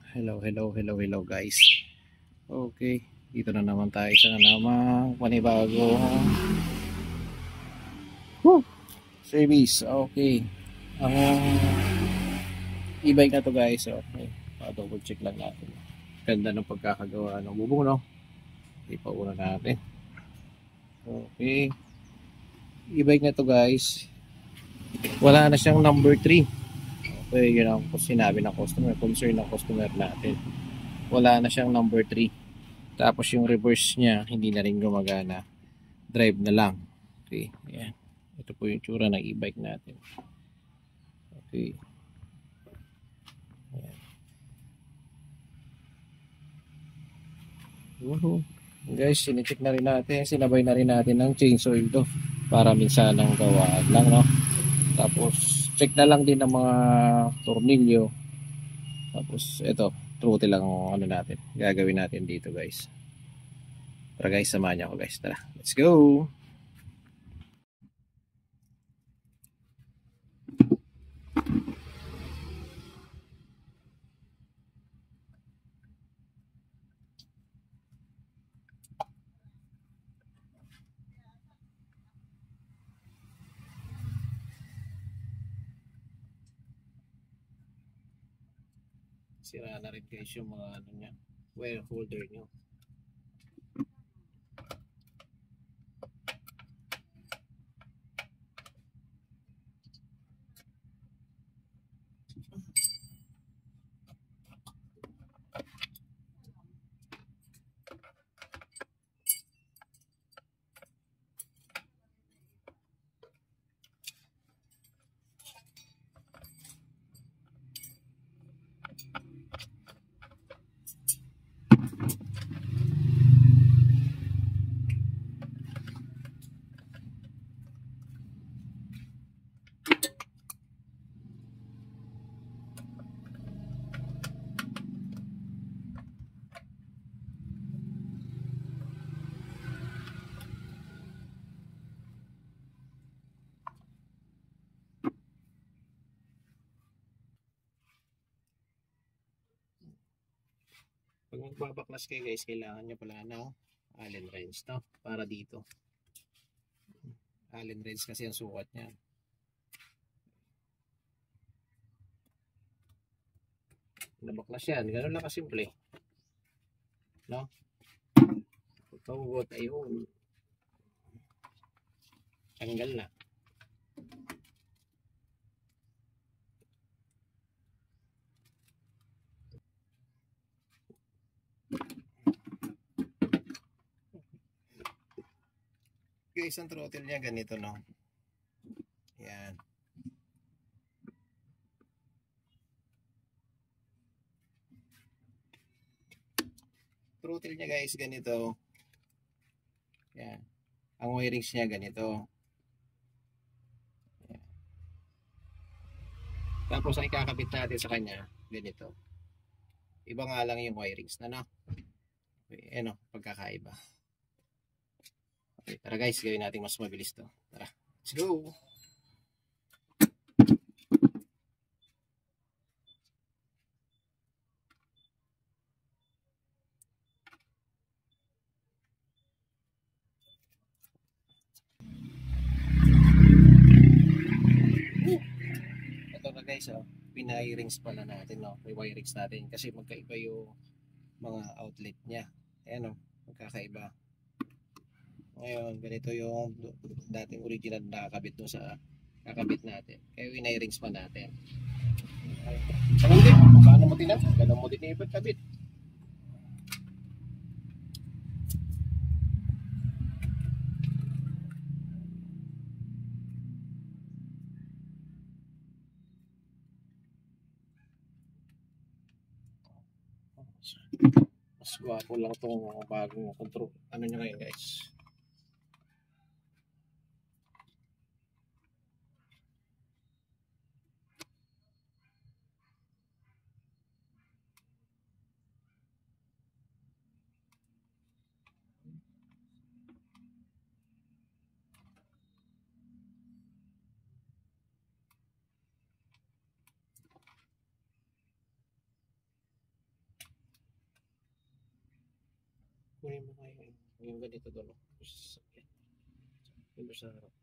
Hello guys. Okay, dito na naman tayo sa namang panibagong service. Okay. Ang e-bike na to guys. Okay. Pa-double check lang natin. Ganda ng pagkakagawa ng bubong, no? Ipauna natin. Okay. E-bike na to guys. Wala na siyang number 3. Okay, yun ang sinabi ng customer. Concern ng customer natin. Wala na siyang number 3. Tapos yung reverse niya, hindi na rin gumagana. Drive na lang. Okay, ayan. Ito po yung tsura ng e-bike natin. Okay. Ayan. Guys, sinicheck na rin natin. Sinabay na rin natin ng chainsaw ito. Para minsan ang gawaan lang, no? Tapos, check na lang din ng mga tornilyo. Tapos, ito. Throttle lang ano natin. Gagawin natin dito, guys. Tara guys, samahan niyo ako guys. Tara, let's go! Sira na rin guys yung mga ano niya, wire holder niyo. Pag magbabaklas kayo guys, kailangan nyo pala ng Allen wrench, no? Para dito. Allen wrench kasi ang sukat niya. Nabaklas yan. Ganun lang kasimple. No? Pagkahugot, ayun. Tanggal na. Guys, ang throttle niya ganito, no? Yan. Throttle niya guys, ganito. Yan. Ang wirings niya ganito. Yan. Tapos ang ikakabit natin sa kanya, ganito. Iba nga lang yung wirings na, no? Okay, ano, pagkakaiba. Okay, tara guys, gawin natin mas mabilis to. Tara, let's go! Ito na guys, oh, pinai-rings pala natin, no? May wirings natin kasi magkaiba yung mga outlet niya. Ayan, oh, magkakaiba. Ngayon, ganito yung dating original na nakakabit doon sa kakabit natin. Kaya winay-rings pa natin. Ganun din, paano mo din natin? Ganun mo din ipagkabit. Mas gwapo lang itong bagong control. Ano nyo ngayon guys? yung mga yung ganito doon. Yung sa harap.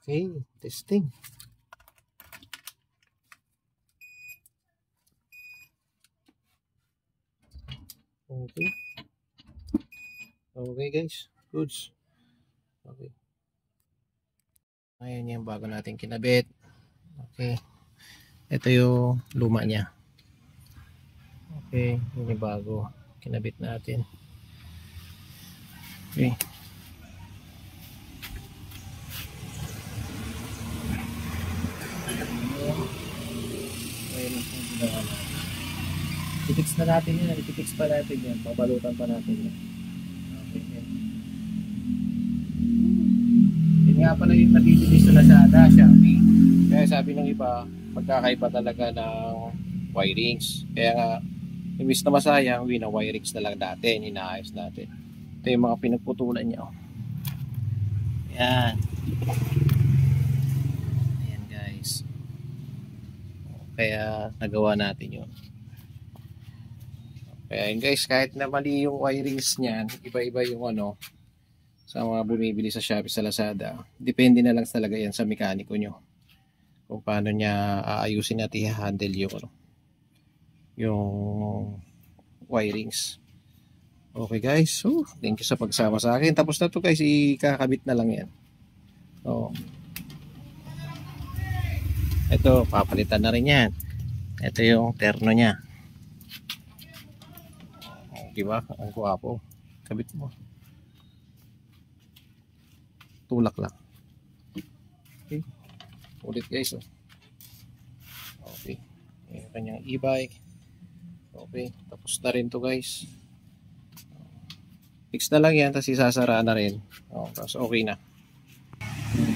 Okay, testing. Okay. Okay guys, goods. Okay. Ngayon yung bago natin kinabit. Okay. Ito yung luma niya. Okay, yun yung bago kinabit natin. Okay. I-fix na natin yun. I-fix pa natin yan. Pabalutan pa natin yan. Okay. Yun nga pala yung nabibili sa Lazada, Shopee. Kaya sabi ng iba, magkakaiba talaga ng wirings. Kaya nga, imbis na masayang, wirings na lang natin. Inaayos natin. Ito yung mga pinagputulan niya. Yan. Ayan guys. Kaya nagawa natin yun. Kaya yun guys, kahit na mali yung wirings niyan, iba-iba yung sa mga bumibili sa Shopee, sa Lazada. Depende na lang talaga yan sa mekaniko nyo. Kung paano niya aayusin at i-handle yung wirings. Okay guys, so thank you sa pagsama sa akin. Tapos na to guys, ikakabit na lang yan. So, ito, papalitan na rin yan. Ito yung terno niya. Diba? Ang guwapo. Kabit mo. Tulak lang. Okay. Ulit guys. Okay. Yung kanyang e-bike. Okay. Tapos na rin to guys. Fix na lang yan. Tapos isasaraan na rin. Tapos okay na.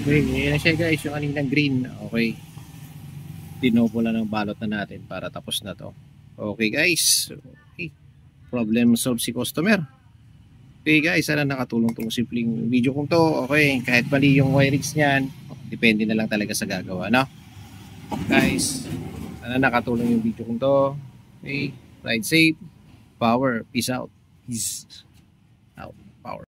Okay. Yan na siya guys. Yung kaninang green. Okay. Tinobo lang ng balot na natin para tapos na to. Okay guys. Okay. Problem solved si customer. Okay guys, sana nakatulong tong simpleng video kong to. Okay, kahit mali yung wirings niyan, depende na lang talaga sa gagawa, no? Guys, sana nakatulong yung video kong to. Okay, ride safe, power, peace out. Peace out, power.